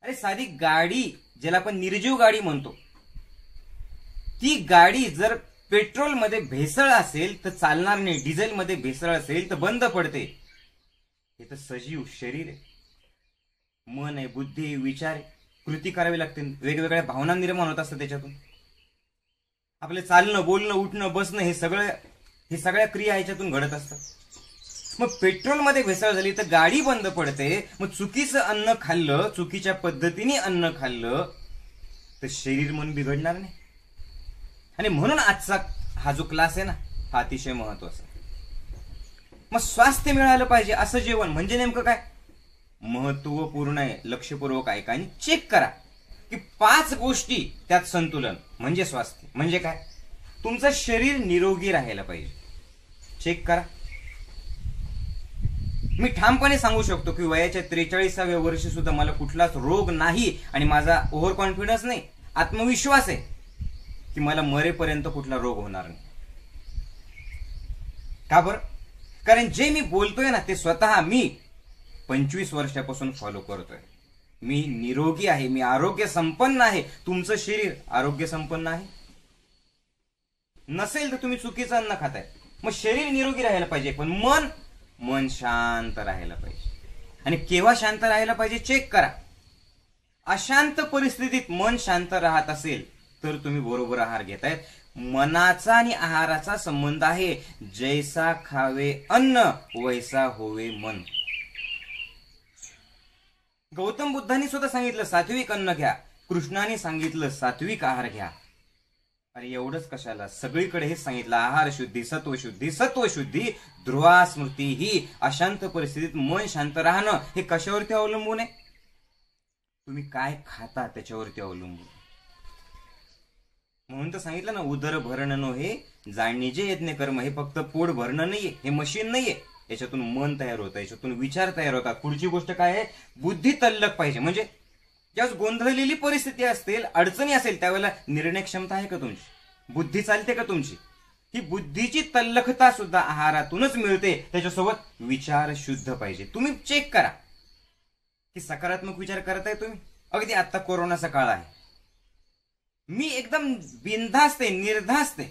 अरे साधी गाडी, ज्याला आपण निर्जीव गाडी म्हणतो, ती गाडी जर पेट्रोल मध्ये भेसळ असेल तर चालणार नाही, डिझेल मध्ये भेसळ असेल तर बंद पडते. हे तर सजीव शरीर आहे, मन आहे, बुद्धी आहे, विचार आहे, कृती करावी लागते, वेगवेगळ्या भावना निर्माण होत असतात त्याच्यातून. आपले चालणं, बोलणं, उठणं, बसणं हे सगळ्या क्रिया ह्याच्यातून घडत असतात. मग पेट्रोलमध्ये भेसळ झाली तर गाडी बंद पडते. मग चुकीचं अन्न खाल्लं, चुकीच्या पद्धतीने अन्न खाल्लं तर शरीर मन बिघडणार नाही. आणि म्हणून आजचा हा जो क्लास आहे ना, हा अतिशय महत्वाचा. मग स्वास्थ्य मिळालं पाहिजे असं जेवण म्हणजे नेमकं काय? महत्वपूर्ण आहे, लक्षपूर्वक ऐका आणि चेक करा की 5 गोष्टी त्यात संतुलन म्हणजे स्वास्थ्य. म्हणजे काय? तुमचं शरीर निरोगी राहायला पाहिजे. चेक करा. मी ठामपणे सांगू शकतो की वयाच्या 43व्या वर्षी सुद्धा मला कुठलाच रोग नाही आणि माझा ओव्हर कॉन्फिडन्स नाही, आत्मविश्वास आहे की मला मरेपर्यंत कुठला रोग होणार नाही. का बरं? कारण जे मी बोलतोय ना ते स्वतः मी 25 वर्षापासून फॉलो करतोय. मी निरोगी आहे, मी आरोग्य संपन्न आहे. तुमचं शरीर आरोग्य संपन्न आहे? नसेल तर तुम्ही चुकीचं अन्न खाताय. मग शरीर निरोगी राहायला पाहिजे, पण मन शांत राहायला पाहिजे. आणि केव्हा शांत राहायला पाहिजे चेक करा. अशांत परिस्थितीत मन शांत राहत असेल तर तुम्ही बरोबर आहार घेतायत. मनाचा आणि आहाराचा संबंध आहे. जैसा खावे अन्न वैसा होवे मन. गौतम बुद्धांनी सुद्धा सांगितलं सात्विक अन्न घ्या, कृष्णाने सांगितलं सात्विक आहार घ्या. अरे एवढंच कशाला, सगळीकडे हेच सांगितलं. आहार शुद्धी, सत्वशुद्धी, सत्वशुद्धी, ध्रुवा स्मृती. ही अशांत परिस्थितीत मन शांत राहणं हे कशावरती अवलंबून आहे? तुम्ही काय खाता त्याच्यावरती अवलंबून. म्हणून तर सांगितलं ना, उदर भरणं नो हे जाणणीचे यज्ञ कर्म. हे फक्त पोट भरणं नाहीये, हे मशीन नाहीये. याच्यातून मन तयार होतं, याच्यातून विचार तयार होतात. पुढची गोष्ट काय आहे? बुद्धी तल्लक पाहिजे. म्हणजे ज्यावेळेस गोंधळलेली परिस्थिती असतील, अडचणी असेल, त्यावेळेला निर्णय क्षमता आहे का तुमची? बुद्धी चालते का तुमची? ही बुद्धीची तल्लखता सुद्धा आहारातूनच मिळते. त्याच्यासोबत विचार शुद्ध पाहिजे. तुम्ही चेक करा की सकारात्मक विचार करताय तुम्ही. अगदी आता कोरोनाचा काळ आहे, मी एकदम बिनधास्त आहे, निर्धास्त आहे.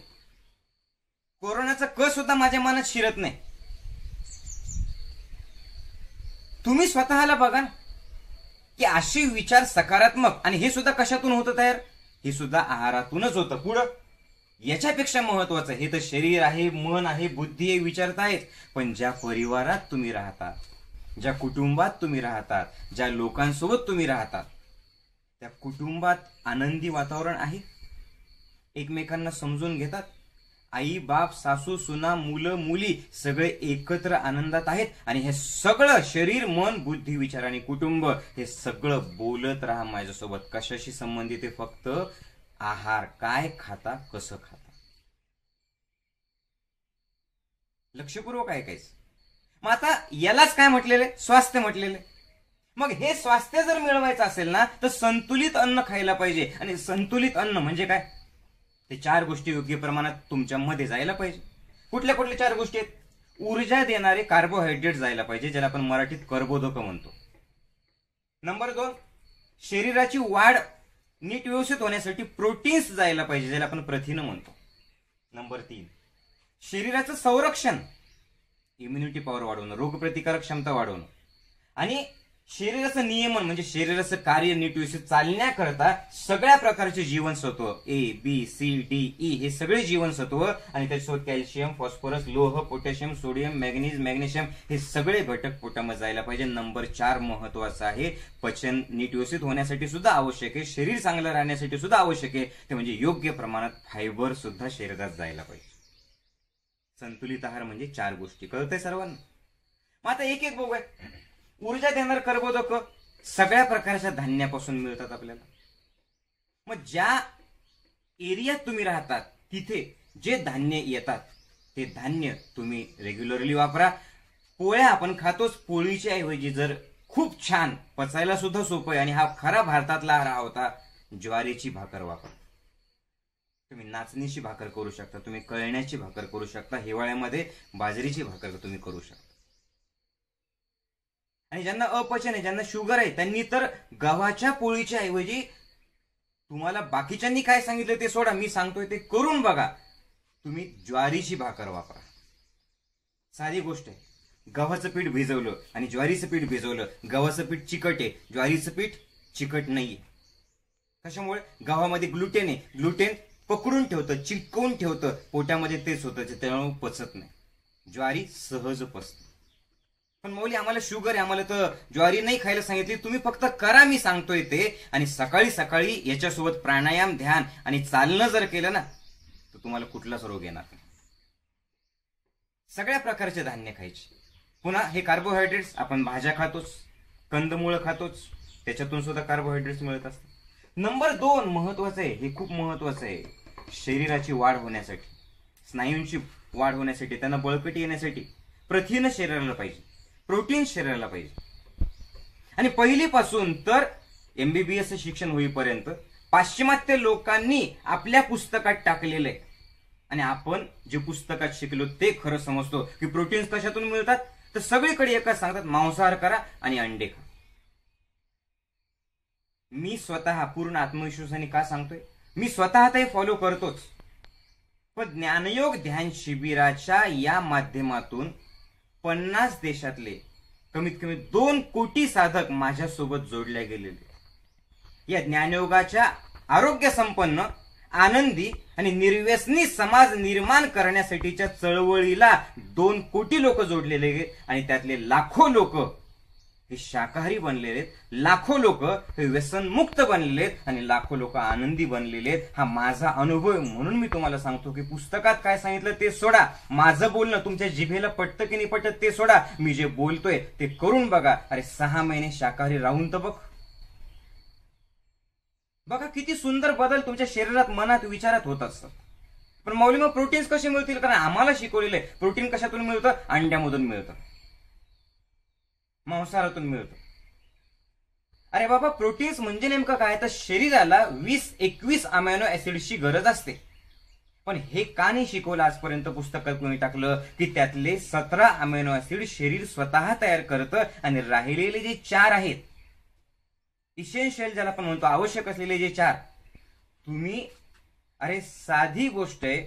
कोरोनाचा क सुद्धा माझ्या मनात शिरत नाही. तुम्ही स्वतःला बघा की असे विचार सकारात्मक, आणि हे सुद्धा कशातून होतं तयार? हे सुद्धा आहारातूनच होतं. पुढं याच्यापेक्षा महत्वाचं, हे तर शरीर आहे, मन आहे, बुद्धी आहे, विचारत आहेत. पण ज्या परिवारात तुम्ही राहतात, ज्या कुटुंबात तुम्ही राहतात, ज्या लोकांसोबत तुम्ही राहतात, त्या कुटुंबात आनंदी वातावरण आहे? एकमेकांना समजून घेतात? आई बाप, सासू सुना, मुलं मुली सगळे एकत्र आनंदात आहेत. आणि हे सगळं शरीर, मन, बुद्धी, विचार आणि कुटुंब हे सगळं बोलत राहा माझ्यासोबत. कशाशी संबंधित आहे? फक्त आहार. काय खाता, कसं खाता, लक्षपूर्वक ऐकायचं. मग आता यालाच काय म्हटलेलं आहे? स्वास्थ्य म्हटलेलं आहे. मग हे स्वास्थ्य जर मिळवायचं असेल ना तर संतुलित अन्न खायला पाहिजे. आणि संतुलित अन्न म्हणजे काय? ते 4 गोष्टी योग्य प्रमाणात तुमच्या मध्ये जायला पाहिजे. कुठल्या 4 गोष्टी आहेत? ऊर्जा देणारे कार्बोहायड्रेट जायला पाहिजे, ज्याला आपण मराठीत कर्बोदक म्हणतो. नंबर 2, शरीराची वाढ नीट व्यवस्थित होण्यासाठी प्रोटीन्स जायला पाहिजे, ज्याला आपण प्रथिनं म्हणतो. नंबर 3, शरीराचं संरक्षण, इम्युनिटी पॉवर वाढवणं, रोगप्रतिकारक क्षमता वाढवणं. आणि शरीराचं नियमन म्हणजे शरीराचं कार्य नीट व्यवस्थित चालण्याकरता सगळ्या प्रकारचे जीवनसत्व ABCDE हे सगळे जीवनसत्व, आणि त्याच्यासोबत कॅल्शियम, फॉस्फरस, लोह, पोटॅशियम, सोडियम, मॅग्नेशियम हे सगळे घटक पोटामध्ये जायला पाहिजे. नंबर 4 महत्वाचा आहे, पचन नीट व्यवस्थित होण्यासाठी सुद्धा आवश्यक आहे, शरीर चांगलं राहण्यासाठी सुद्धा आवश्यक आहे, ते म्हणजे योग्य प्रमाणात फायबर सुद्धा शरीरात जायला पाहिजे. संतुलित आहार म्हणजे 4 गोष्टी. कळतंय सर्वांना? मग आता एक एक बघूया. ऊर्जा देणारे कर्बोदक सगळ्या प्रकारच्या धान्यापासून मिळतात आपल्याला. मग ज्या एरियात तुम्ही राहतात तिथे जे धान्य येतात ते धान्य तुम्ही रेग्युलरली वापरा. पोळ्या आपण खातोच, पोळीच्या ऐवजी जर खूप छान, पचायला सुद्धा सोपं आहे आणि हा खरा भारतातला आहार होता, ज्वारीची भाकर वापरा. तुम्ही नाचणीची भाकर करू शकता, तुम्ही कळण्याची भाकर करू शकता, हिवाळ्यामध्ये बाजरीची भाकर तुम्ही करू शकता. आणि ज्यांना अपचन आहे, ज्यांना शुगर आहे, त्यांनी तर गव्हाच्या पोळीच्या ऐवजी, तुम्हाला बाकीच्यांनी काय सांगितलं ते सोडा, मी सांगतोय ते करून बघा, तुम्ही ज्वारीची भाकर वापरा. साधी गोष्ट आहे. गव्हाचं पीठ भिजवलं आणि ज्वारीचं पीठ भिजवलं. गव्हाचं पीठ चिकट आहे, ज्वारीचं पीठ चिकट नाहीये. कशामुळे? गव्हामध्ये ग्लुटेन आहे. ग्लुटेन पकडून ठेवतं, चिटकवून ठेवतं पोटामध्ये, तेच होतं, त्यामुळे पचत नाही. ज्वारी सहज पचते. पण मौली आम्हाला शुगर आहे, आम्हाला तर ज्वारी नाही खायला सांगितली. तुम्ही फक्त करा, मी सांगतोय ते. आणि सकाळी सकाळी याच्यासोबत प्राणायाम, ध्यान आणि चालणं जर केलं ना, तर तुम्हाला कुठलाच रोग येणार नाही. सगळ्या प्रकारचे धान्य खायचे. पुन्हा हे कार्बोहायड्रेट्स, आपण भाज्या खातोच, कंदमुळं खातोच, त्याच्यातून सुद्धा कार्बोहायड्रेट्स मिळत असतात. नंबर 2 महत्वाचं आहे, हे खूप महत्वाचं आहे. शरीराची वाढ होण्यासाठी, स्नायूंची वाढ होण्यासाठी, त्यांना बळकटी येण्यासाठी प्रथिन शरीराला पाहिजे, प्रोटीन शरीराला पाहिजे. आणि पहिलीपासून तर MBBS शिक्षण होईपर्यंत पाश्चिमात्य लोकांनी आपल्या पुस्तकात टाकलेलं आहे. आणि आपण जे पुस्तकात शिकलो ते खरं समजतो की प्रोटीन्स कशातून मिळतात. तर सगळीकडे एकच सांगतात, मांसाहार करा आणि अंडे खा. मी स्वतः पूर्ण आत्मविश्वासाने का सांगतोय, मी स्वतः ते फॉलो करतोच. पण ज्ञानयोग ध्यान शिबिराच्या या माध्यमातून 50 देशातले कमीत कमी 2 कोटी साधक माझ्यासोबत जोडले गेलेले. या ज्ञानयोगाच्या आरोग्य संपन्न, आनंदी आणि निर्व्यसनी समाज निर्माण करण्यासाठीच्या चळवळीला 2 कोटी लोक जोडलेले आहेत. आणि त्यातले लाखो लोक हे शाकाहारी बनलेले आहेत, लाखो लोक हे व्यसनमुक्त बनलेले आहेत आणि लाखो लोक आनंदी बनलेले आहेत. हा माझा अनुभव आहे. म्हणून मी तुम्हाला सांगतो की पुस्तकात काय सांगितलं ते सोडा, माझं बोलणं तुमच्या जिभेला पटतं की नाही पटत ते सोडा, मी जे बोलतोय ते करून बघा. अरे 6 महिने शाकाहारी राहून तर बघा किती सुंदर बदल तुमच्या शरीरात, मनात, विचारात होत असतात. पण मौली मग प्रोटीन्स कसे मिळतील? कारण आम्हाला शिकवलेलं आहे प्रोटीन कशातून मिळतं, अंड्यामधून मिळतं, मांसाहारातून मिळतं. अरे बाबा प्रोटीन्स म्हणजे नेमकं काय? तर शरीराला 20-21 अमायनो ऍसिडची गरज असते. पण हे का नाही शिकवलं आजपर्यंत पुस्तकात कोणी टाकलं की त्यातले 17 अमायनो ऍसिड शरीर स्वतः तयार करतं आणि राहिलेले जे 4 आहेत, इसेन्शियल ज्याला आपण म्हणतो, आवश्यक असलेले जे 4, तुम्ही, अरे साधी गोष्ट आहे,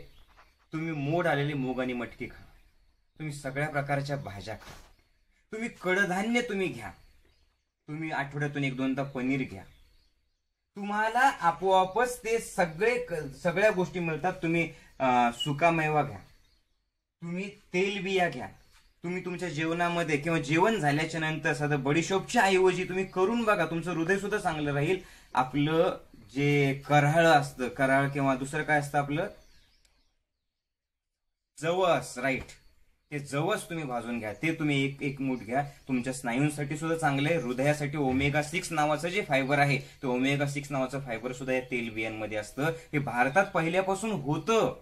तुम्ही मोड आलेली मूग आणि मटकी खा, तुम्ही सगळ्या प्रकारच्या भाज्या खा, तुम्ही कडधान्य तुम्ही घ्या, तुम्ही आठवड्यातून 1-2दा पनीर घ्या, तुम्हाला आपोआपच ते सगळ्या गोष्टी मिळतात. तुम्ही सुकामेवा घ्या, तुम्ही तेलबिया घ्या, तुम्ही तुमच्या जेवणामध्ये किंवा जेवण झाल्याच्या नंतर साधं बडीशोपच्या ऐवजी तुम्ही करून बघा, तुमचं हृदय सुद्धा चांगलं राहील. आपलं जे कराळ असतं, कराळ किंवा दुसरं काय असतं आपलं जवस, राईट, ते जवस तुम्ही भाजून घ्या, ते तुम्ही एक मूठ घ्या. तुमच्या स्नायूंसाठी सुद्धा चांगलं आहे. हृदयासाठी ओमेगा-6 नावाचं जे फायबर आहे, ते ओमेगा-6 नावाचं फायबर सुद्धा या तेलबियांमध्ये असतं. हे भारतात पहिल्यापासून होतं.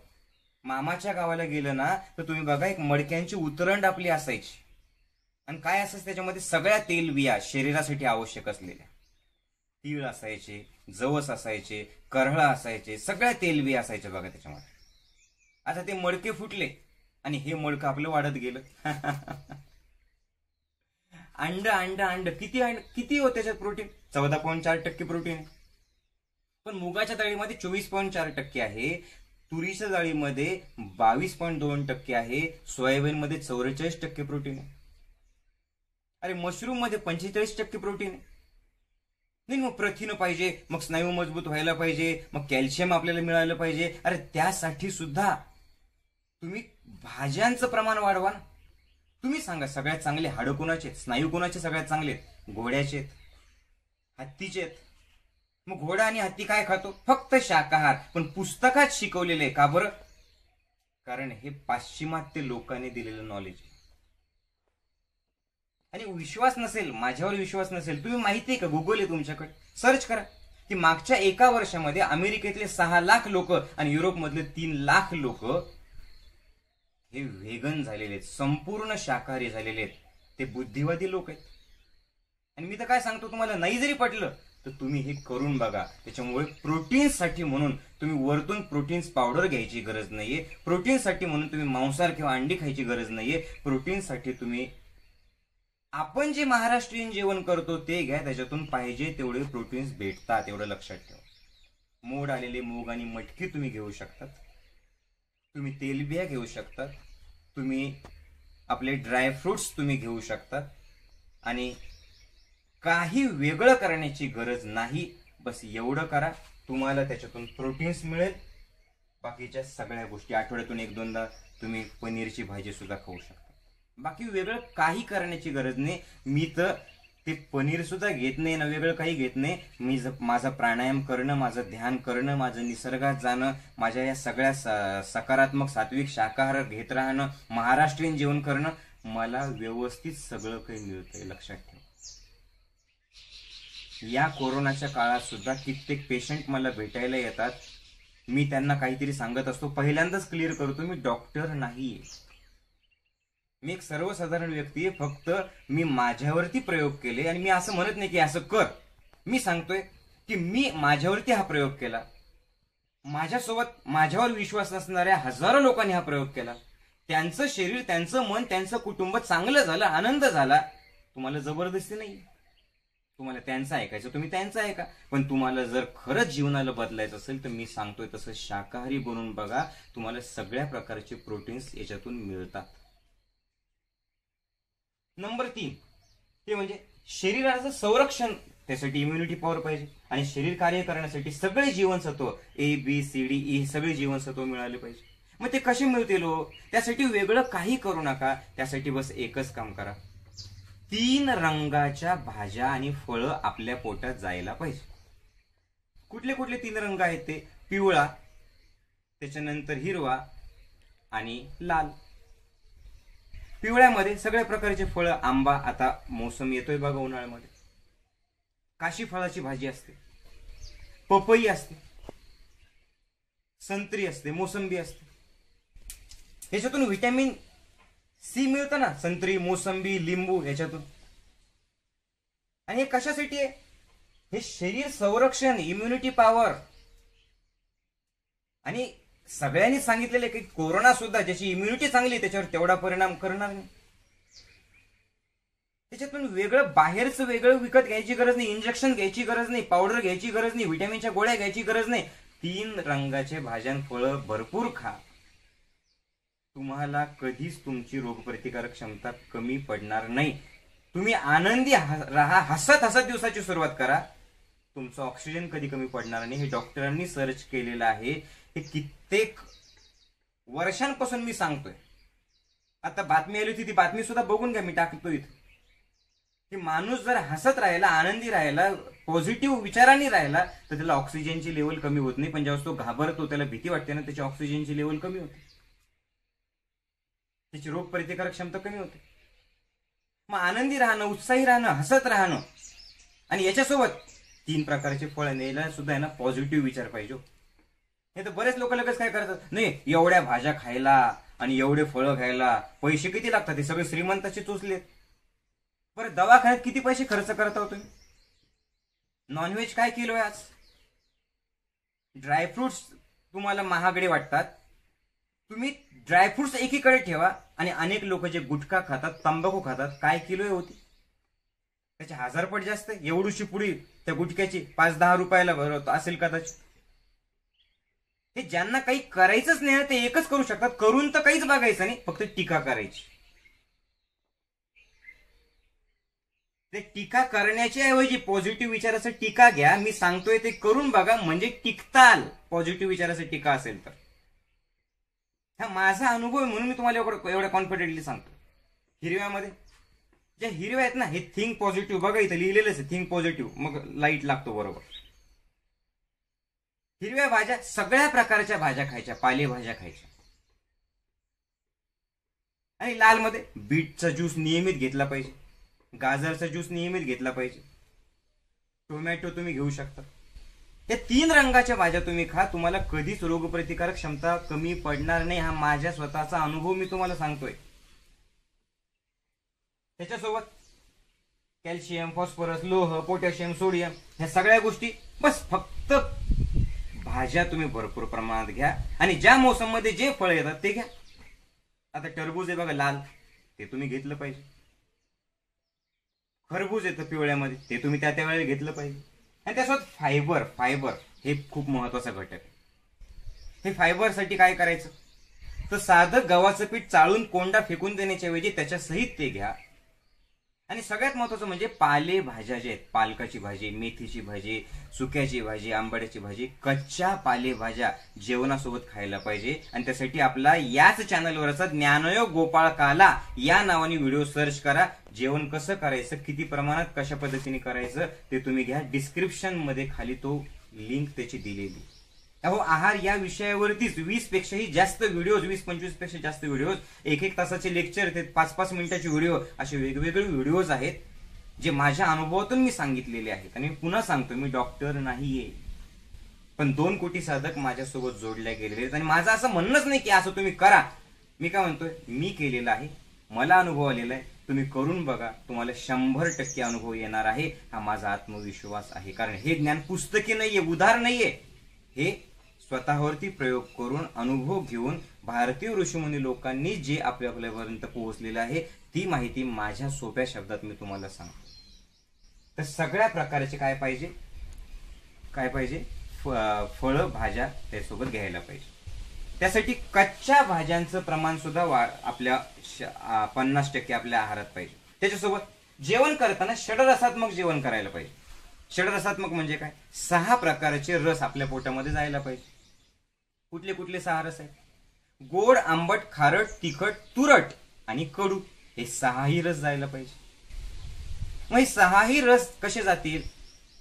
मामाच्या गावाला गेलं ना तर तुम्ही बघा, एक मडक्यांची उतरंड आपली असायची आणि काय असायचं त्याच्यामध्ये, सगळ्या तेलबिया शरीरासाठी आवश्यक असलेल्या, तीळ असायचे, जवस असायचे, करहळा असायचे, सगळ्या तेलबिया असायच्या बघा त्याच्यामध्ये. आता ते मडके फुटले आणि हे मडकं आपलं वाढत गेलं. अंड किती हो त्याच्यात प्रोटीन? 14.4% प्रोटीन आहे. पण मुगाच्या डाळीमध्ये 24.4% आहे, तुरीच्या डाळीमध्ये 22.2% आहे, सोयाबीन मध्ये 44% प्रोटीन आहे. अरे मशरूम मध्ये 45% प्रोटीन आहे. नाही मग प्रथिन पाहिजे, मग स्नायू मजबूत व्हायला पाहिजे, मग कॅल्शियम आपल्याला मिळालं पाहिजे. अरे त्यासाठी सुद्धा तुम्ही भाज्यांचं प्रमाण वाढवा ना. तुम्ही सांगा सगळ्यात चांगले हाडं कोणाचे, स्नायू कोणाचे सगळ्यात चांगले? घोड्याचे आहेत, हत्तीचे आहेत. मग घोडा आणि हत्ती काय खातो? फक्त शाकाहार. पण पुस्तकात शिकवलेले का बरं? कारण हे पाश्चिमात्य लोकांनी दिलेलं नॉलेज आहे. आणि विश्वास नसेल, माझ्यावर विश्वास नसेल, तुम्ही माहिती आहे का, गुगल आहे तुमच्याकडे, सर्च करा की मागच्या 1 वर्षामध्ये अमेरिकेतले 6 लाख लोक आणि युरोपमधले 3 लाख लोक हे व्हेगन झालेले आहेत, संपूर्ण शाकाहारी झालेले आहेत. ते बुद्धिवादी लोक आहेत. आणि मी तर काय सांगतो, तुम्हाला नाही जरी पटलं तर तुम्ही हे करून बघा. त्याच्यामुळे प्रोटीन्ससाठी म्हणून तुम्ही वरतून प्रोटीन्स पावडर घ्यायची गरज नाहीये, प्रोटीनसाठी म्हणून तुम्ही मांसाहार किंवा अंडी खायची गरज नाहीये. प्रोटीनसाठी तुम्ही आपण जे महाराष्ट्रीयन जेवण करतो ते घ्या, त्याच्यातून पाहिजे तेवढे प्रोटीन्स भेटतात, एवढं लक्षात ठेवा. मोड आलेले मूग आणि मटकी तुम्ही घेऊ शकतात, तुम्ही तेलबिया घेऊ शकतात, तुम्ही आपले ड्रायफ्रुट्स तुम्ही घेऊ शकतात, आणि काही वेगळं करण्याची गरज नाही. बस एवढं करा, तुम्हाला त्याच्यातून प्रोटीन्स मिळेल. बाकीच्या सगळ्या गोष्टी आठवड्यातून 1-2दा तुम्ही पनीरची भाजी सुद्धा खाऊ शकता. बाकी वेगळं काही करण्याची गरज नाही. मी तर ते पनीर सुद्धा घेत नाही ना, वेगळं काही घेत नाही. मी माझा प्राणायाम करणं, माझं ध्यान करणं, माझं निसर्गात जाणं, माझ्या या सगळ्या सकारात्मक सात्विक शाकाहार घेत राहणं, महाराष्ट्रीयन जेवण करणं, मला व्यवस्थित सगळं काही मिळतंय, लक्षात ठेवा. या कोरोनाच्या काळात सुद्धा कित्येक पेशंट मला भेटायला येतात. मी त्यांना काहीतरी सांगत असतो. पहिल्यांदाच क्लिअर करतो, मी डॉक्टर नाहीये, मी एक सर्वसाधारण व्यक्ती आहे. फक्त मी माझ्यावरती प्रयोग केले, आणि मी असं म्हणत नाही की असं कर. मी सांगतोय की मी माझ्यावरती हा प्रयोग केला, माझ्यासोबत माझ्यावर विश्वास नसणाऱ्या हजारो लोकांनी हा प्रयोग केला. त्यांचं शरीर, त्यांचं मन, त्यांचं कुटुंब चांगलं झालं, आनंद झाला. तुम्हाला जबरदस्ती नाही, तुम्हाला त्यांचं ऐकायचं तुम्ही त्यांचं ऐका. पण तुम्हाला जर खरंच जीवनाला बदलायचं असेल तर मी सांगतोय तसं शाकाहारी बनवून बघा, तुम्हाला सगळ्या प्रकारचे प्रोटीन्स याच्यातून मिळतात. नंबर 3 ते म्हणजे शरीराचं संरक्षण. त्यासाठी इम्युनिटी पॉवर पाहिजे, आणि शरीर कार्य करण्यासाठी सगळे जीवनसत्व ABCDE सगळे जीवनसत्व मिळाले पाहिजे. मग ते कसे मिळतील हो? त्यासाठी वेगळं काही करू नका. त्यासाठी बस एकच काम करा, 3 रंगाच्या भाज्या आणि फळं आपल्या पोटात जायला पाहिजे. कुठले कुठले 3 रंग आहेत ते? पिवळा, त्याच्यानंतर हिरवा आणि लाल. पिवळ्यामध्ये सगळ्या प्रकारचे फळं, आंबा, आता मोसम येतोय बघा उन्हाळ्यामध्ये, काशी फळाची भाजी असते, पपई असते, संत्री असते, मोसंबी असते. याच्यातून व्हिटॅमिन C मिळतं ना, संत्री, मोसंबी, लिंबू याच्यातून. आणि हे कशासाठी आहे? हे शरीर संरक्षण, इम्युनिटी पॉवर. आणि सगळ्यांनी सांगितलेले की कोरोना सुद्धा ज्याची इम्युनिटी चांगली त्याच्यावर तेवढा परिणाम करणार नाही. त्याच्यातून वेगळं बाहेरचं वेगळं विकत घ्यायची गरज नाही, इंजेक्शन घ्यायची गरज नाही, पावडर घ्यायची गरज नाही, व्हिटॅमिनच्या गोळ्या घ्यायची गरज नाही. 3 रंगाचे भाज्या फळं भरपूर खा. तुम्हाला कधीच तुमची रोगप्रतिकारक क्षमता कमी पडणार नाही. तुम्ही आनंदी राहा, हसत हसत दिवसाची सुरुवात करा. तुमचं ऑक्सिजन कधी कमी पडणार नाही. हे डॉक्टरांनी सर्च केलेलं आहे. हे कित्येक वर्षांपासून मी सांगतोय. आता बातमी आली होती, ती बातमी सुद्धा बघून घ्या, मी टाकतो इथं. की माणूस जर हसत राहिला, आनंदी राहिला, पॉझिटिव्ह विचारांनी राहिला तर त्याला ऑक्सिजनची लेवल कमी होत नाही. पण ज्यावेळेस तो घाबरतो, त्याला भीती वाटते ना, त्याची ऑक्सिजनची लेवल कमी होते, त्याची रोगप्रतिकारक क्षमता कमी होते. मग आनंदी राहणं, उत्साही राहणं, हसत राहणं, आणि याच्यासोबत 3 प्रकारचे फळ न्यायला सुद्धा आहे ना पॉझिटिव्ह विचार पाहिजे. हे तर बरेच लोक लगेच काय करतात, नाही एवढ्या भाज्या खायला आणि एवढे फळं खायला पैसे किती लागतात, ते सगळे श्रीमंताचे चोचलेत. बरं, दवाखान्यात किती पैसे खर्च करता तुम्ही? नॉनव्हेज काय किलो आहे आज? ड्रायफ्रुट्स तुम्हाला महागडे वाटतात, तुम्ही ड्रायफ्रुट्स एकीकडे ठेवा. आणि अनेक लोक जे गुटखा खातात, तंबाखू खातात, काय किलो आहे होती? त्याचे 1000 पट जास्त. एवढीशी पुडी त्या गुटख्याची 5-10 रुपयाला भरवत असेल कदाचित. हे ज्यांना काही करायचंच नाही ते एकच करू शकतात, करून तर काहीच बघायचं नाही, फक्त टीका करायची. ते टीका करण्याच्या ऐवजी पॉझिटिव्ह विचाराचं टीका घ्या. मी सांगतोय ते करून बघा, म्हणजे टिकताल. पॉझिटिव्ह विचाराचं टीका असेल तर. हा माझा अनुभव आहे म्हणून मी तुम्हाला एवढ्या कॉन्फिडेंटली सांगतो. हिरव्यामध्ये ज्या हिरव्या आहेत ना, हे थिंक पॉझिटिव्ह. बघा इथं लिहिलेलंच आहे थिंक पॉझिटिव्ह, मग लाईट लागतो बरोबर. हिरव्या भाज्या, सगळ्या प्रकारच्या भाज्या खायच्या, पालेभाज्या खायच्या. आणि लालमध्ये बीटचा ज्यूस नियमित घेतला पाहिजे, गाजरचा ज्यूस नियमित घेतला पाहिजे, टोमॅटो तुम्ही घेऊ शकता. या 3 रंगाच्या भाज्या तुम्ही खा, तुम्हाला कधीच रोगप्रतिकारक क्षमता कमी पडणार नाही. हा माझ्या स्वतःचा अनुभव मी तुम्हाला सांगतोय. त्याच्यासोबत कॅल्शियम, फॉस्फरस, लोह, पोटॅशियम, सोडियम, ह्या सगळ्या गोष्टी. बस फक्त भाज्या तुम्ही भरपूर प्रमाणात घ्या, आणि ज्या मोसम मध्ये जे फळ येतात ते घ्या. आता टरबूज आहे बघा लाल, ते तुम्ही घेतलं पाहिजे. खरबूज येतं पिवळ्यामध्ये, ते तुम्ही त्या वेळेला घेतलं पाहिजे. आणि त्यासोबत फायबर हे खूप महत्वाचा घटक आहे. हे फायबरसाठी काय करायचं, तर साधं गव्हाचं पीठ चाळून कोंडा फेकून देण्याच्या ऐवजी त्याच्या सहित ते घ्या. आणि सगळ्यात महत्वाचं म्हणजे पालेभाज्या जे आहेत, पालकाची भाजी, मेथीची भाजी, सुक्याची भाजी, आंबाड्याची भाजी, कच्च्या पालेभाज्या जेवणासोबत खायला पाहिजे. आणि त्यासाठी आपला याच चॅनलवरचा ज्ञानयोग गोपाळ काला या नावाने व्हिडिओ सर्च करा. जेवण कसं करायचं, किती प्रमाणात, कशा पद्धतीने करायचं ते तुम्ही घ्या. डिस्क्रिप्शन मध्ये खाली तो लिंक त्याची दिलेली. अहो, आहार या विषयावरतीच 20 पेक्षाही जास्त व्हिडिओज, 20-25 पेक्षा जास्त व्हिडिओज, 1-1 तासाचे लेक्चर, 5-5 मिनिटाचे व्हिडिओ, असे वेगवेगळे व्हिडिओज आहेत जे माझ्या अनुभवातून मी सांगितलेले आहेत. आणि पुन्हा सांगतो, मी डॉक्टर नाहीये, पण 2 कोटी साधक माझ्यासोबत जोडल्या गेलेले आहेत. आणि माझं असं म्हणणंच नाही की असं तुम्ही करा. मी काय म्हणतोय, मी केलेलं आहे, मला अनुभव आलेला आहे. तुम्ही करून बघा, तुम्हाला 100% अनुभव येणार आहे. हा माझा आत्मविश्वास आहे. कारण हे ज्ञान पुस्तकी नाहीये, उधार नाहीये. हे स्वतःवरती प्रयोग करून, अनुभव घेऊन, भारतीय ऋषीमुनी लोकांनी जे आपल्यापर्यंत पोहोचलेलं आहे ती माहिती माझ्या सोप्या शब्दात मी तुम्हाला सांगतो. तर सगळ्या प्रकारचे काय पाहिजे, फळं भाज्या त्यासोबत घ्यायला पाहिजे. त्यासाठी कच्च्या भाज्यांचं प्रमाण सुद्धा आपल्या 50% आपल्या आहारात पाहिजे. त्याच्यासोबत जेवण करताना षडरसात्मक जेवण करायला पाहिजे. षडरसात्मक म्हणजे काय, 6 प्रकारचे रस आपल्या पोटामध्ये जायला पाहिजे. कुठले कुठले 6 रस आहेत, गोड, आंबट, खारट, तिखट, तुरट आणि कडू, हे 6ही रस जायला पाहिजे. मग हे 6ही रस कसे जातील,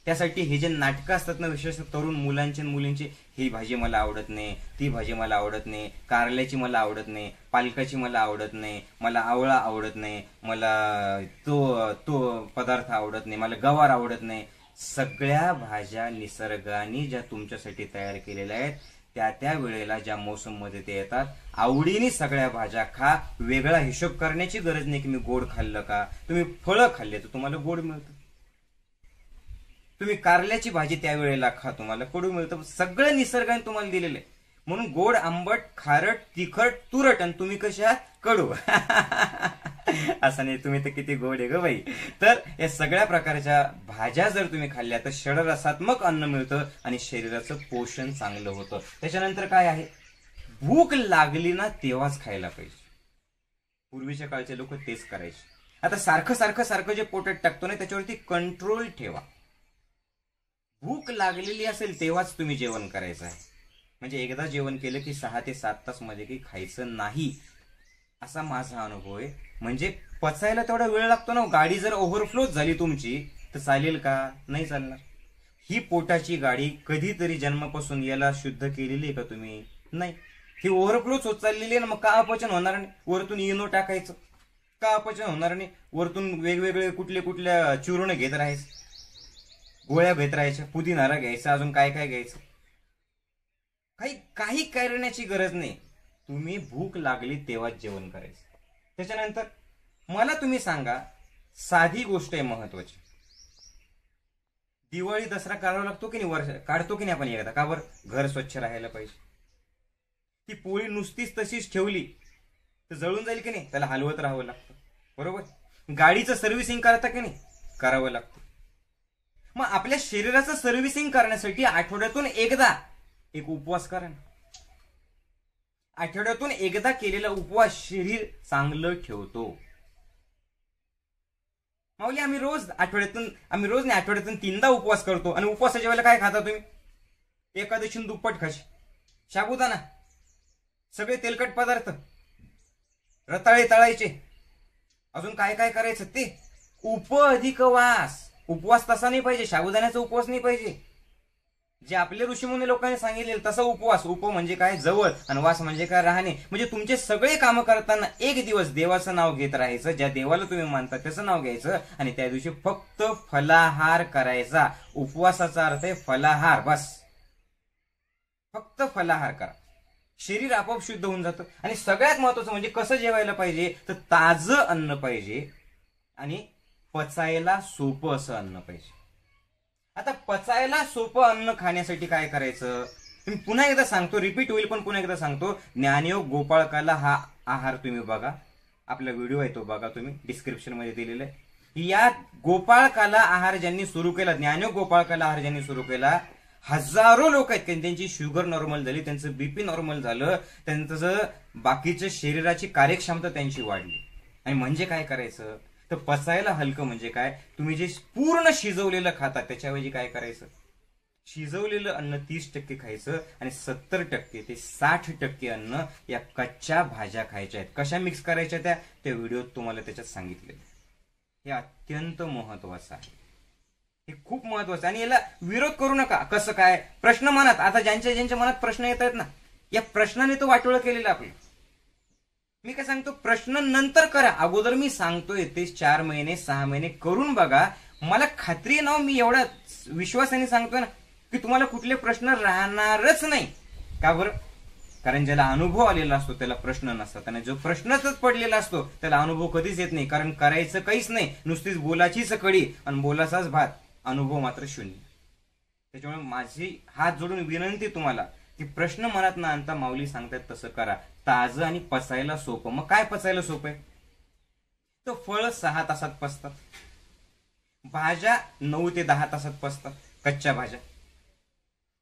त्यासाठी हे जे नाटकं असतात ना, विशेषतः तरुण मुलांचे मुलींचे, ही भाजी मला आवडत नाही, ती भाजी मला आवडत नाही, कारल्याची मला आवडत नाही, पालकाची मला आवडत नाही, मला आवळा आवडत नाही, मला तो पदार्थ आवडत नाही, मला गवार आवडत नाही. सगळ्या भाज्या निसर्गाने ज्या तुमच्यासाठी तयार केलेल्या आहेत, त्या वेळेला ज्या मोसम मध्ये ते येतात, आवडीने सगळ्या भाज्या खा. वेगळा हिशोब करण्याची गरज नाही की मी गोड खाल्लं का. तुम्ही फळं खाल्ले तर तुम्हाला गोड मिळतं, तुम्ही कारल्याची भाजी त्यावेळेला खा, तुम्हाला कडू मिळतं. सगळं निसर्गाने तुम्हाला दिलेलं आहे. म्हणून गोड, आंबट, खारट, तिखट, तुरट, आणि तुम्ही कसे आहात, कडू. असं नाही, तुम्ही तर किती गोड आहे ग बाई. तर या सगळ्या प्रकारच्या भाज्या जर तुम्ही खाल्ल्या तर षडरसात्मक अन्न मिळतं आणि शरीराचं पोषण चांगलं होतं. त्याच्यानंतर काय आहे, भूक लागली ना तेव्हाच खायला पाहिजे. पूर्वीच्या काळचे लोक तेच करायचे. आता सारखं जे पोटात टाकतो ना, त्याच्यावरती कंट्रोल ठेवा. भूक लागलेली असेल तेव्हाच तुम्ही जेवण करायचं आहे. म्हणजे एकदा जेवण केलं की 6 ते 7 तास मध्ये काही खायचं नाही, असा माझा अनुभव आहे. म्हणजे पचायला तेवढा वेळ लागतो ना. गाडी जर ओव्हरफ्लो झाली तुमची तर चालेल का, नाही चालणार. ही पोटाची गाडी कधीतरी जन्मापासून याला शुद्ध केलेली आहे का तुम्ही, नाही. ही ओव्हरफ्लोच होत चाललेली आहे ना. मग का अपचन होणार नाही, वरतून इनो टाकायचं, का अपचन होणार नाही, वरतून वेगवेगळे कुठल्या चूर्ण घेत राहायचं, गोळ्या घेत राहायच्या, पुदिनारा घ्यायचा, अजून काय घ्यायचं. काही करण्याची गरज नाही. तुम्ही भूक लागली तेव्हाच जेवण करायचं. त्याच्यानंतर मला तुम्ही सांगा, साधी गोष्ट आहे महत्वाची, दिवाळी दसरा काढावा लागतो की नाही, काढतो की नाही आपण एकदा, का बरं, घर स्वच्छ राहायला पाहिजे. ती पोळी नुसतीच तशीच ठेवली तर जळून जाईल की नाही, त्याला हलवत राहावं लागतं, बरोबर. गाडीचं सर्व्हिसिंग करता की नाही, करावं लागतं. मग आपल्या शरीराचं सर्व्हिसिंग करण्यासाठी आठवड्यातून एकदा एक उपवास करा. आठवड्यातून एकदा केलेला उपवास शरीर चांगलं ठेवतो. माऊली, आम्ही रोज नाही, आठवड्यातून 3दा उपवास करतो. आणि उपवासाच्या वेळेला काय खाता तुम्ही, एकादशी दुप्पट खाशी, साबुदाणा, सगळे तेलकट पदार्थ, रताळे तळायचे, अजून काय करायचं ते. अधिक वास. उपवास तसा नाही पाहिजे, साबुदाण्याचा उपवास नाही पाहिजे. जे आपले ऋषीमुनी लोकांनी सांगितले तसा उपवास. म्हणजे काय, जवळ, आणि वास म्हणजे काय, राहणे. म्हणजे तुमचे सगळे कामं करताना एक दिवस देवाचं नाव घेत राहायचं, ज्या देवाला तुम्ही मानता त्याचं नाव घ्यायचं, आणि त्या दिवशी फक्त फलाहार करायचा. उपवासाचा अर्थ आहे फलाहार, बस. फक्त फलाहार करा, शरीर आपोआप शुद्ध होऊन जातं. आणि सगळ्यात महत्वाचं म्हणजे कसं जेवायला पाहिजे, तर ताजं अन्न पाहिजे आणि पचायला सोपं असं अन्न पाहिजे. आता पचायला सोपं अन्न खाण्यासाठी काय करायचं, मी पुन्हा एकदा सांगतो, रिपीट होईल पण पुन्हा एकदा सांगतो. ज्ञानयोग गोपाळ काला हा आहार तुम्ही बघा, आपला व्हिडिओ आहे तो बघा, तुम्ही डिस्क्रिप्शन मध्ये दिलेला आहे. या गोपाळकाला आहार ज्यांनी सुरू केला, ज्ञानयोग गोपाळकाला आहार ज्यांनी सुरू केला, हजारो लोक आहेत की त्यांची शुगर नॉर्मल झाली, त्यांचं बीपी नॉर्मल झालं, त्यांचं बाकीच्या शरीराची कार्यक्षमता त्यांची वाढली. आणि म्हणजे काय करायचं तर पचायला हलकं म्हणजे काय, तुम्ही जे पूर्ण शिजवलेलं खाता त्याच्याऐवजी काय करायचं, शिजवलेलं अन्न 30% खायचं आणि 70% ते 60% अन्न या कच्च्या भाज्या खायच्या आहेत. कशा मिक्स करायच्या त्या व्हिडिओत तुम्हाला त्याच्यात सांगितले. हे अत्यंत महत्वाचं आहे, हे खूप महत्वाचं आहे. आणि याला विरोध करू नका. कसं काय प्रश्न मनात, आता ज्यांच्या मनात प्रश्न येत आहेत ना, या प्रश्नाने तो वाटोळं केलेलं आपलं. मी काय सांगतो, प्रश्न नंतर करा, अगोदर मी सांगतोय ते 4 महिने 6 महिने करून बघा. मला खात्री आहे ना, मी एवढा विश्वासाने सांगतोय ना की तुम्हाला कुठले प्रश्न राहणारच नाही. का बरं? कारण ज्याला अनुभव आलेला असतो त्याला प्रश्न नसतात, आणि जो प्रश्नच पडलेला असतो त्याला अनुभव कधीच येत नाही. कारण करायचं काहीच नाही, नुसतीच बोलाचीच कडी आणि बोलाचाच भात, अनुभव मात्र शून्य. त्याच्यामुळे माझी हात जोडून विनंती तुम्हाला की प्रश्न मनात न आणता माऊली सांगतात तसं करा. ताजं आणि पचायला सोपं. मग काय पचायला सोपं आहे? तर फळ 6 तासात पचतात, भाज्या 9 ते 10 तासात पचतात, कच्च्या भाज्या.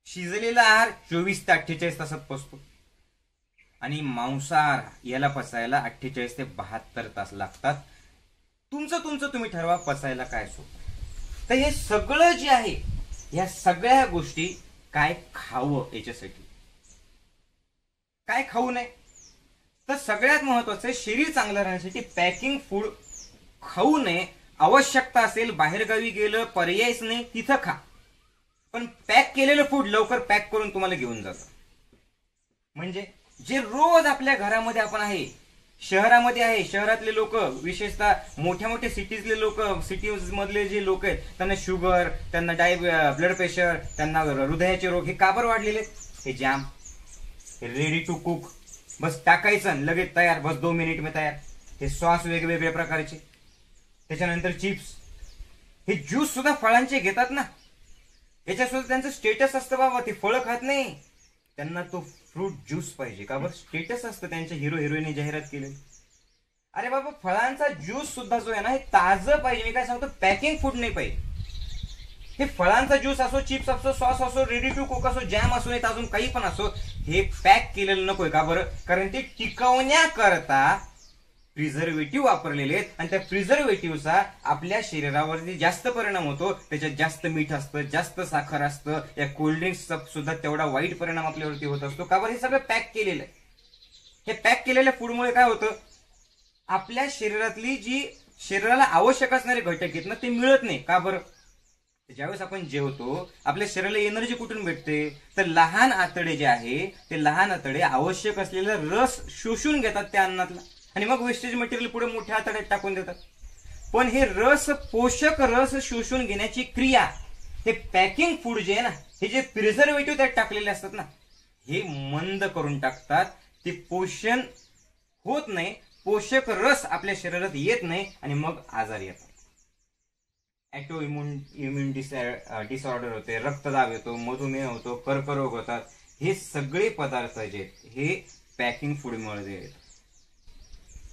शिजलेला आहार 24 ते 48 तासात पचतो, आणि मांसाहार याला पचायला 48 ते 72 तास लागतात. तुमचं तुम्ही ठरवा पचायला काय सोपं. तर हे सगळं जे आहे, या सगळ्या गोष्टी काय खावं, याच्यासाठी काय खाऊ नये. तर सगळ्यात महत्वाचं शरीर चांगलं राहण्यासाठी पॅकिंग फूड खाऊ नये. आवश्यकता असेल, बाहेरगावी गेलं, पर्यायच नाही, तिथं खा. पण पॅक केलेलं फूड लवकर पॅक करून तुम्हाला घेऊन जातं. म्हणजे जे रोज आपल्या घरामध्ये आपण आहे, शहरामध्ये आहे, शहरातले लोक, विशेषतः मोठ्या मोठ्या सिटीजले लोक, सिटीज मधले जे लोक आहेत, त्यांना शुगर, त्यांना ब्लड प्रेशर, त्यांना हृदयाचे रोग, हे का बरं वाढलेले? हे जॅम, रेडी टू कुक, बस टाकायचं लगेच तयार, बस 2 मिनिट में तयार. हे सॉस वेगवेगळ्या प्रकारचे, त्याच्यानंतर चिप्स, हे ज्यूस सुद्धा फळांचे घेतात ना, याच्यासोबत त्यांचं स्टेटस असतं बाबा, ते फळं खात नाही, त्यांना तो फ्रूट ज्यूस पाहिजे. का बरं? स्टेटस असतं, त्यांच्या हिरो हिरोईनने जाहिरात केली. अरे बाबा, फळांचा ज्यूस सुद्धा जो आहे ना, हे ताजं पाहिजे. मी काय सांगतो, पॅकिंग फूड नाही पाहिजे. हे फळांचा ज्यूस असो, चिप्स असो, सॉस असो, रेडी टू कुक असो, जॅम असो, नाही अजून काही पण असो, हे पॅक केलेलं नकोय. का बरं? कारण ते टिकवण्याकरता प्रिझर्वेटिव्ह वापरलेले आहेत, आणि त्या प्रिझर्वेटिव्हचा आपल्या शरीरावरती जास्त परिणाम होतो. त्याच्यात जास्त मीठ असतं, जास्त साखर असतं, या कोल्ड्रिंक्सचा सुद्धा तेवढा वाईट परिणाम आपल्यावरती होत असतो. का बरं? हे सगळं पॅक केलेलं आहे. हे पॅक केलेल्या फूडमुळे काय होतं, आपल्या शरीरातली जी शरीराला आवश्यक असणारे घटक आहेत ना, ते मिळत नाही. का बरं? ज्यावेळेस आपण जेवतो, आपल्या शरीराला एनर्जी कुठून भेटते, तर लहान आतडे जे आहे, ते लहान आतडे आवश्यक असलेला रस शोषून घेतात त्या अन्नातला, आणि मग वेस्टेज मटेरियल पुढे मोठ्या आतड्यात टाकून देतात. पण हे पोषक रस शोषून घेण्याची क्रिया, हे पॅकिंग फूड जे आहे ना, हे जे प्रिझर्वेटिव्ह त्यात टाकलेले असतात ना, हे मंद करून टाकतात. ते पोषण होत नाही, पोषक रस आपल्या शरीरात येत नाही, आणि मग आजार येतात. ऍक्टिव्ह इम्युन डिसऑर्डर होते, रक्तदाब येतो, मधुमेह होतो, कर्करोग होतात. हे सगळे पदार्थ जे आहेत, हे पॅकिंग फूडमुळे येतात.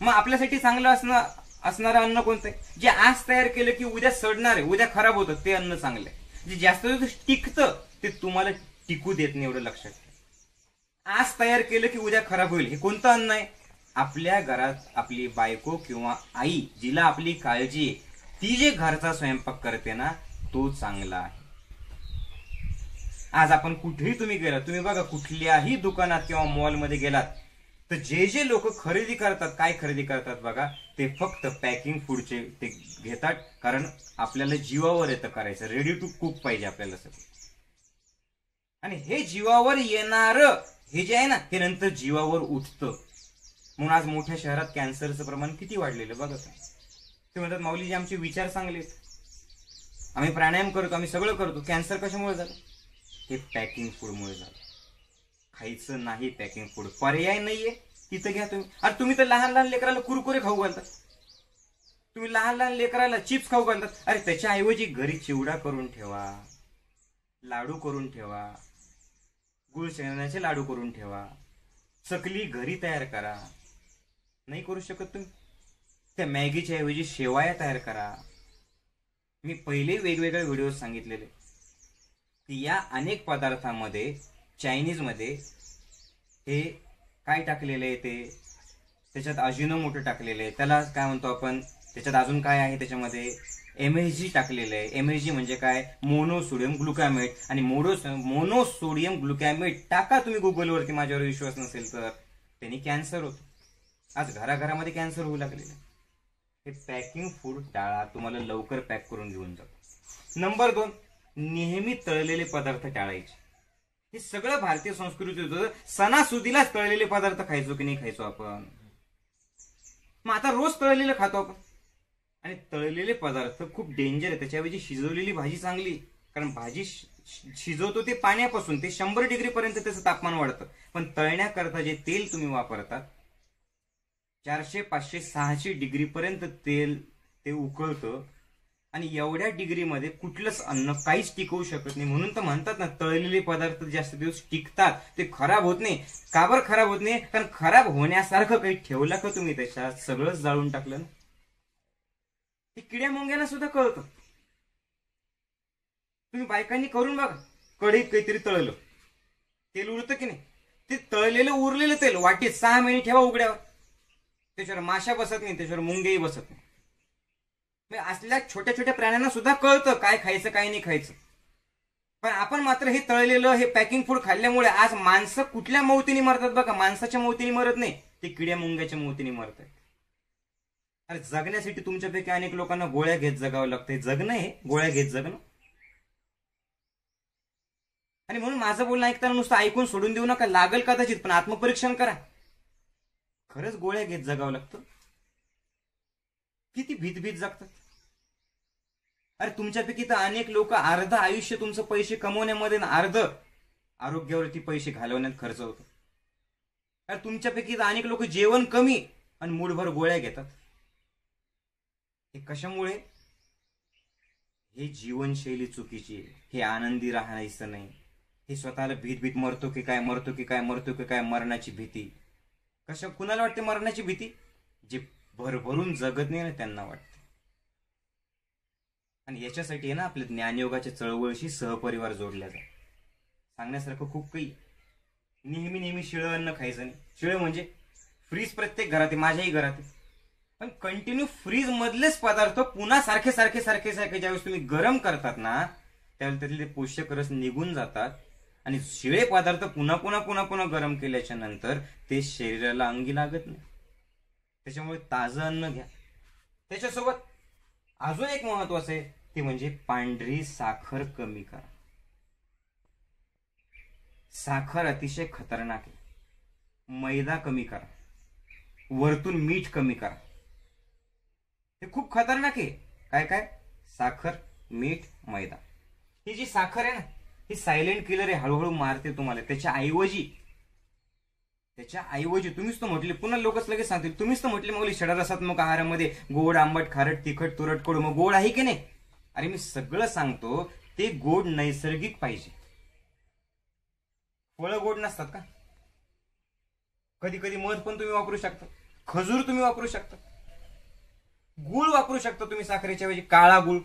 मग आपल्यासाठी चांगलं असणारं अन्न कोणतं आहे? जे आज तयार केलं की उद्या सडणार आहे, उद्या खराब होतं, ते अन्न चांगलं आहे. जे जास्त दिवस टिकतं ते तुम्हाला टिकू देत नाही, एवढं लक्षात ठेवा. आज तयार केलं की उद्या खराब होईल, हे कोणतं अन्न आहे? आपल्या घरात आपली बायको किंवा आई, जिला आपली काळजी आहे, ती जे घरचा स्वयंपाक करते ना, तो चांगला आहे. आज आपण कुठेही तुम्ही गेलात, तुम्ही बघा कुठल्याही दुकानात किंवा मॉलमध्ये गेलात, तर जे लोक खरेदी करतात, काय खरेदी करतात बघा, ते फक्त पॅकिंग फूडचे ते घेतात. कारण आपल्याला जीवावर येतं करायचं, रेडी टू कुक पाहिजे आपल्याला सगळं. आणि हे जीवावर येणारं हे जे आहे ना, हे नंतर जीवावर उठतं. म्हणून आज मोठ्या शहरात कॅन्सरचं प्रमाण किती वाढलेलं बघा. ते म्हणतात माऊलीजी आमचे विचार चांगले, आम्ही प्राणायाम करतो, आम्ही सगळं करतो, कॅन्सर कशामुळे झालं? हे पॅकिंग फूडमुळे झालं. खायचं नाही पॅकिंग फूड, पर्याय नाहीये, तिथं घ्या तुम्ही. अरे तुम्ही तर लहान लहान लेकराला कुरकुरे खाऊ घालतात, तुम्ही लहान लहान लेकराला चिप्स खाऊ घालतात. अरे त्याच्याऐवजी घरी चिवडा करून ठेवा, लाडू करून ठेवा, गुळ शेंगदाण्याचे लाडू करून ठेवा, चकली घरी तयार करा. नाही करू शकत तुम्ही? त्या मॅगीच्या ऐवजी शेवाया तयार करा, मी पहिले वेगवेगळ्या व्हिडिओ सांगितलेले की या अनेक पदार्थांमध्ये चायनीजमध्ये हे काय टाकलेले आहे, ते त्याच्यात अजिनोमोटो टाकलेले आहे, त्याला काय म्हणतो आपण, त्याच्यात अजून काय आहे, त्याच्यामध्ये MSG टाकलेलं आहे. MSG म्हणजे काय, मोनोसोडियम ग्लुकॅमेट. आणि मोनोसोडियम ग्लुकॅमेट टाका तुम्ही गुगलवरती, माझ्यावर विश्वास नसेल तर. त्यांनी कॅन्सर होतो. आज घराघरामध्ये कॅन्सर होऊ लागलेलं आहे. हे पॅकिंग फूड टाळा, तुम्हाला लवकर पॅक करून घेऊन जातो. नंबर 2, नेहमी तळलेले पदार्थ टाळायचे. हे सगळं भारतीय संस्कृती होतं. सणासुदीलाच तळलेले पदार्थ खायचो की नाही खायचो आपण. मग आता रोज तळलेलं खातो आपण. आणि तळलेले पदार्थ खूप डेंजर आहे. त्याच्याऐवजी शिजवलेली भाजी चांगली. कारण भाजी शिजवतो ते पाण्यापासून, ते 100 डिग्री पर्यंत त्याचं तापमान वाढतं. पण तळण्याकरता जे तेल तुम्ही वापरतात 400, 500, 600 डिग्री पर्यंत तेल ते उकळतं. आणि एवढ्या डिग्रीमध्ये कुठलंच अन्न काहीच टिकवू शकत नाही. म्हणून तर म्हणतात ना, तळलेले पदार्थ जास्त दिवस टिकतात, ते खराब होत नाही. का बरं खराब होत नाही? कारण खराब होण्यासारखं काही ठेवलं का तुम्ही त्याच्यात, सगळंच जाळून टाकलं ना. ते किड्या मुंग्यांना सुद्धा कळतं. तुम्ही बायकांनी करून बघा, कढईत काहीतरी तळलं, तेल उरतं की नाही, ते तळलेलं उरलेलं तेल वाटीत 6 महिने ठेवा उघड्यावर. त्याच्यावर माशा बसत नाही, त्याच्यावर मुंगेही बसत नाही. असल्या छोट्या छोट्या प्राण्यांना सुद्धा कळतं काय खायचं काय नाही खायचं. पण आपण मात्र हे तळलेलं, हे पॅकिंग फूड खाल्ल्यामुळे आज माणसं कुठल्या मौतीने मरतात बघा. माणसाच्या मौतीने मरत नाही, ते किड्या मुंग्याच्या मौतीने मरतात. अरे जगण्यासाठी तुमच्यापैकी अनेक लोकांना गोळ्या घेत जगावं लागतंय. जगणं हे गोळ्या घेत जगणं. आणि म्हणून माझं बोलणं ऐकताना नुसतं ऐकून सोडून देऊ नका. लागल कदाचित, पण आत्मपरीक्षण करा. खरंच गोळ्या घेत जगावं लागतं. किती भीत जगतात. अरे तुमच्यापैकी तर अनेक लोक अर्ध आयुष्य तुमचं पैसे कमवण्यामध्ये ना अर्ध आरोग्यावरती पैसे घालवण्यात खर्च होतो. अरे तुमच्यापैकी तर अनेक लोक जेवण कमी आणि मूठभर गोळ्या घेतात. हे कशामुळे? हे जीवनशैली चुकीची आहे. हे आनंदी राहायचं नाही. हे स्वतःला भीत मरतो की काय मरणाची भीती. कुणाला वाटते मरणाची भीती? जे भरभरून जगत नाही ना त्यांना वाटते. आणि याच्यासाठी आहे ना आपल्या ज्ञानयोगाच्या चळवळीशी सहपरिवार जोडल्या जातात. सांगण्यासारखं खूप काही. नेहमी शिळं अन्न खायचं नाही. शिळं म्हणजे फ्रीज प्रत्येक घरात आहे, माझ्याही घरात आहे. पण कंटिन्यू फ्रीज मधलेच पदार्थ पुन्हा सारखे ज्यावेळेस तुम्ही गरम करतात ना, त्यावेळेस त्यातले पोषक रस निघून जातात. आणि शिळे पदार्थ पुन्हा गरम केल्याच्या नंतर ते शरीराला अंगी लागत नाही. त्याच्यामुळे ताजं अन्न घ्या. त्याच्यासोबत अजून एक महत्वाचं आहे, ते म्हणजे पांढरी साखर कमी करा. साखर अतिशय खतरनाक आहे. मैदा कमी करा. वरतून मीठ कमी करा. हे खूप खतरनाक आहे. काय साखर, मीठ, मैदा. ही जी साखर आहे ना, ही सायलेंट किलर आहे. हळूहळू मारते तुम्हाला. त्याच्या ऐवजी तुम्हीच तर म्हटले, पुन्हा लोकच लगेच सांगतील, तुम्हीच तर म्हटले मग षडरसात्मक आहारामध्ये गोड, आंबट, खारट, तिखट, तुरट, कडू. मग गोड आहे की नाही? अरे मी सगळं सांगतो, ते गोड नैसर्गिक पाहिजे. फळं गोड नसतात का? कधी मध पण तुम्ही वापरू शकता, खजूर तुम्ही वापरू शकता, गुळ वापरू शकता तुम्ही साखरेच्या ऐवजी, काळा गुळ.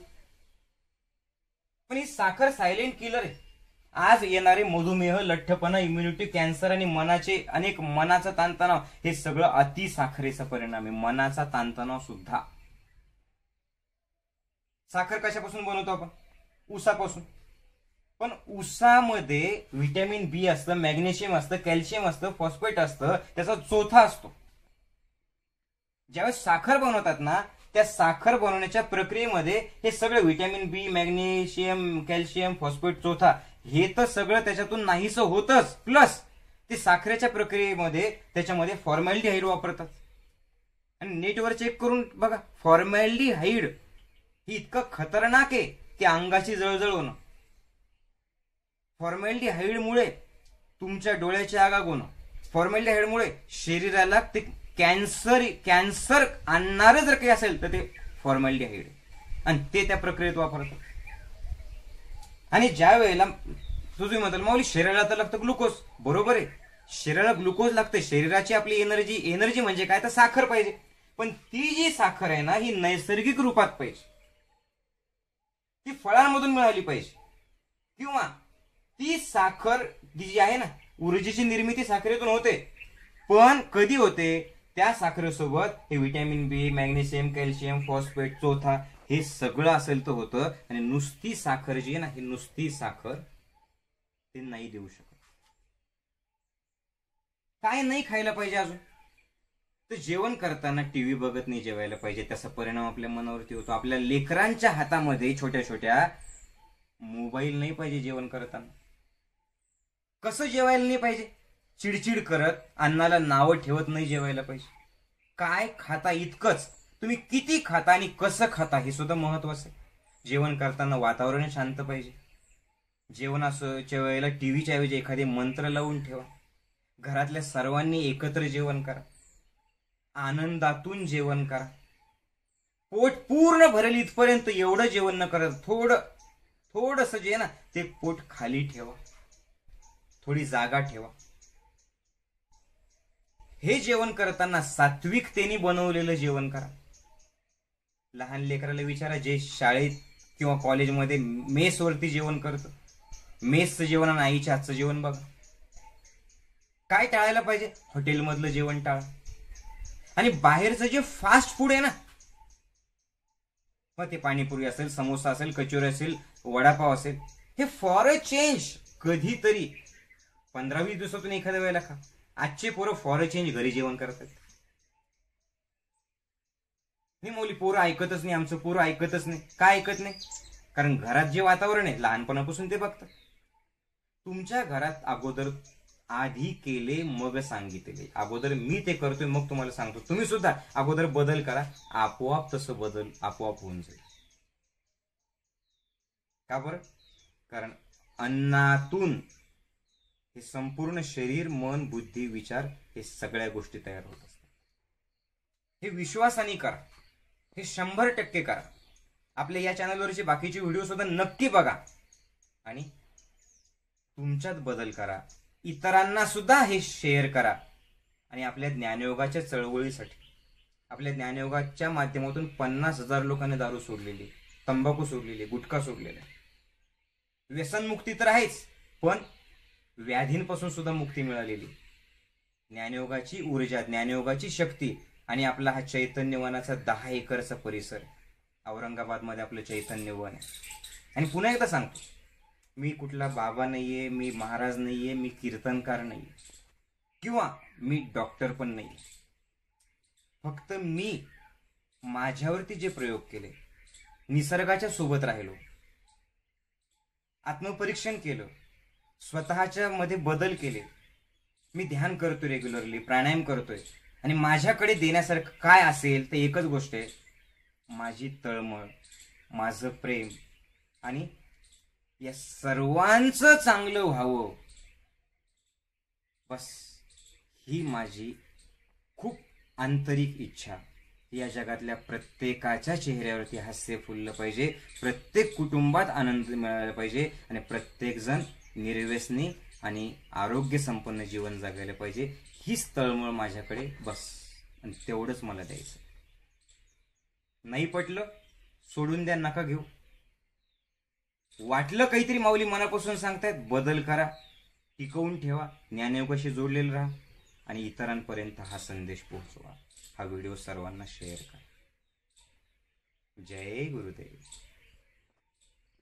पण ही साखर सायलेंट किलर आहे. आज येणारे मधुमेह, लठ्ठपणा, इम्युनिटी, कॅन्सर आणि मनाचा ताणतणाव, हे सगळं अति साखरेचा परिणाम आहे. मनाचा ताणतणाव सुद्धा. साखर कशापासून बनवतो आपण? ऊसापासून. पण ऊसामध्ये व्हिटॅमिन बी असतं, मॅग्नेशियम असतं, कॅल्शियम असतं, फॉस्फेट असतं, त्याचा चोथा असतो. ज्यावेळेस साखर बनवतात ना, त्या साखर बनवण्याच्या प्रक्रियेमध्ये हे सगळं व्हिटॅमिन बी, मॅग्नेशियम, कॅल्शियम, फॉस्फेट, चोथा, हे तर सगळं त्याच्यातून नाहीसं होतच. प्लस ते साखरेच्या प्रक्रियेमध्ये त्याच्यामध्ये फॉर्मॅल्डिहाइड वापरतात. आणि नेटवर चेक करून बघा, फॉर्मॅल्डिहाइड ही इतकं खतरनाक आहे की अंगाची जळजळ होणं. फॉर्मॅल्डिहाइडमुळे तुमच्या डोळ्याची आगाग होणं. फॉर्मॅल्डिहाइडमुळे शरीराला ते कॅन्सर आणणारं जर काही असेल तर ते फॉर्मॅल्डिहाइड. आणि ते त्या प्रक्रियेत वापरतात. आणि ज्या वेळेला तुम्ही म्हणाल माऊली शरीराला तर लागतं ग्लुकोज. बरोबर आहे, शरीराला ग्लुकोज लागतं. शरीराची आपली एनर्जी म्हणजे काय, तर साखर पाहिजे. पण ती जी साखर आहे ना, ही नैसर्गिक रूपात पाहिजे. ती फळांमधून मिळाली पाहिजे, किंवा ती साखर जी आहे ना, ऊर्जेची निर्मिती साखरेतून होते, पण कधी होते, त्या साखरेसोबत हे व्हिटॅमिन बी, मॅग्नेशियम, कॅल्शियम, फॉस्फेट, चोथा हे सगळं असेल तर होतं. आणि नुसती साखर जी आहे ना, ही नुसती साखर ते नाही देऊ शकत. काय नाही खायला पाहिजे अजून, तर जेवण करताना टीव्ही बघत नाही जेवायला पाहिजे, त्याचा परिणाम आपल्या मनावरती होतो. आपल्या लेकरांच्या हातामध्ये छोट्या छोट्या मोबाईल नाही पाहिजे जेवण करताना. कसं जेवायला नाही पाहिजे, चिडचिड करत, अन्नाला नावं ठेवत नाही जेवायला पाहिजे. काय खाता इतकंच, तुम्ही किती खाता आणि कसं खाता हे सुद्धा महत्वाचं आहे. जेवण करताना वातावरण शांत पाहिजे. जेवणाच्या वेळेला टीव्हीच्या ऐवजी एखादे मंत्र लावून ठेवा. घरातल्या सर्वांनी एकत्र जेवण करा, आनंदातून जेवण करा. पोट पूर्ण भरेल इथपर्यंत एवढं जेवण न करत थोडस जे ना ते पोट खाली ठेवा, थोडी जागा ठेवा. हे जेवण करताना सात्विकतेने बनवलेलं जेवण करा. लहान लेकराला विचारा, जे शाळेत किंवा कॉलेजमध्ये मेसवरती जेवण करतं, मेसचं जेवण आणि आईच्या हातचं जेवण बघा. काय टाळायला पाहिजे, हॉटेलमधलं जेवण टाळा. आणि बाहेरचं जे फास्ट फूड आहे ना, मग ते पाणीपुरी असेल, समोसा असेल, कचोरी असेल, वडापाव असेल, हे फॉर अ चेंज कधीतरी 15-20 दिवसातून एखाद्या वेळेला खा. आजचे पोरं फॉर अ चेंज घरी जेवण करतात. नाही मौली, पोरं ऐकतच नाही, आमचं पोरं ऐकतच नाही. काय ऐकत नाही, कारण घरात जे वातावरण आहे लहानपणापासून ते बघतात. तुमच्या घरात अगोदर आधी केले मग सांगितले, अगोदर मी ते करतोय मग तुम्हाला सांगतो, तुम्ही सुद्धा अगोदर बदल करा, आपोआप तसं बदल आपोआप होऊन जाईल. का बरं, कारण अन्नातून हे संपूर्ण शरीर, मन, बुद्धी, विचार हे सगळ्या गोष्टी तयार होत असतात. हे विश्वासाने करा, हे 100% करा. आपल्या या चॅनलवरचे बाकीचे व्हिडिओ सुद्धा नक्की बघा आणि तुमच्यात बदल करा. इतरांना सुद्धा हे शेअर करा. आणि आपल्या ज्ञानयोगाच्या चळवळीसाठी, आपल्या ज्ञानयोगाच्या माध्यमातून 50,000 लोकांनी दारू सोडलेली, तंबाखू सोडलेली, गुटखा सोडलेला. व्यसनमुक्ती तर आहेच, पण व्याधींपासून सुद्धा मुक्ती मिळालेली. ज्ञानयोगाची ऊर्जा, ज्ञानयोगाची शक्ती. आणि आपला हा चैतन्यवनाचा 10 एकरचा परिसर, औरंगाबादमध्ये आपलं चैतन्यवन आहे. आणि पुन्हा एकदा सांगतो, मी कुठला बाबा नाहीये, मी महाराज नाहीये, मी कीर्तनकार नाहीये, किंवा मी डॉक्टर पण नाहीये. फक्त मी माझ्यावरती जे प्रयोग केले, निसर्गाच्या सोबत राहिलो, आत्मपरीक्षण केलं, स्वतःच्या मध्ये बदल केले. मी ध्यान करतोय रेग्युलरली, प्राणायाम करतोय. आणि माझ्याकडे देण्यासारखं काय असेल तर एकच गोष्ट आहे, माझी तळमळ, माझं प्रेम, आणि या सर्वांचं चांगलं व्हावं, बस ही माझी खूप आंतरिक इच्छा. या जगातल्या प्रत्येकाच्या चेहऱ्यावरती हास्य फुललं पाहिजे, प्रत्येक कुटुंबात आनंद मिळाला पाहिजे, आणि प्रत्येक जण निर्व्यसनी आणि आरोग्य संपन्न जीवन जगायला पाहिजे. हीच तळमळ माझ्याकडे, बस. आणि तेवढंच मला द्यायचं. नाही पटलं सोडून द्या, नका घेऊ. वाटलं काहीतरी माऊली मनापासून सांगतायत, बदल करा, टिकवून ठेवा, ज्ञानयोगाशी जोडलेलं राहा, आणि इतरांपर्यंत हा संदेश पोहोचवा. हा व्हिडिओ सर्वांना शेअर करा. जय गुरुदेव.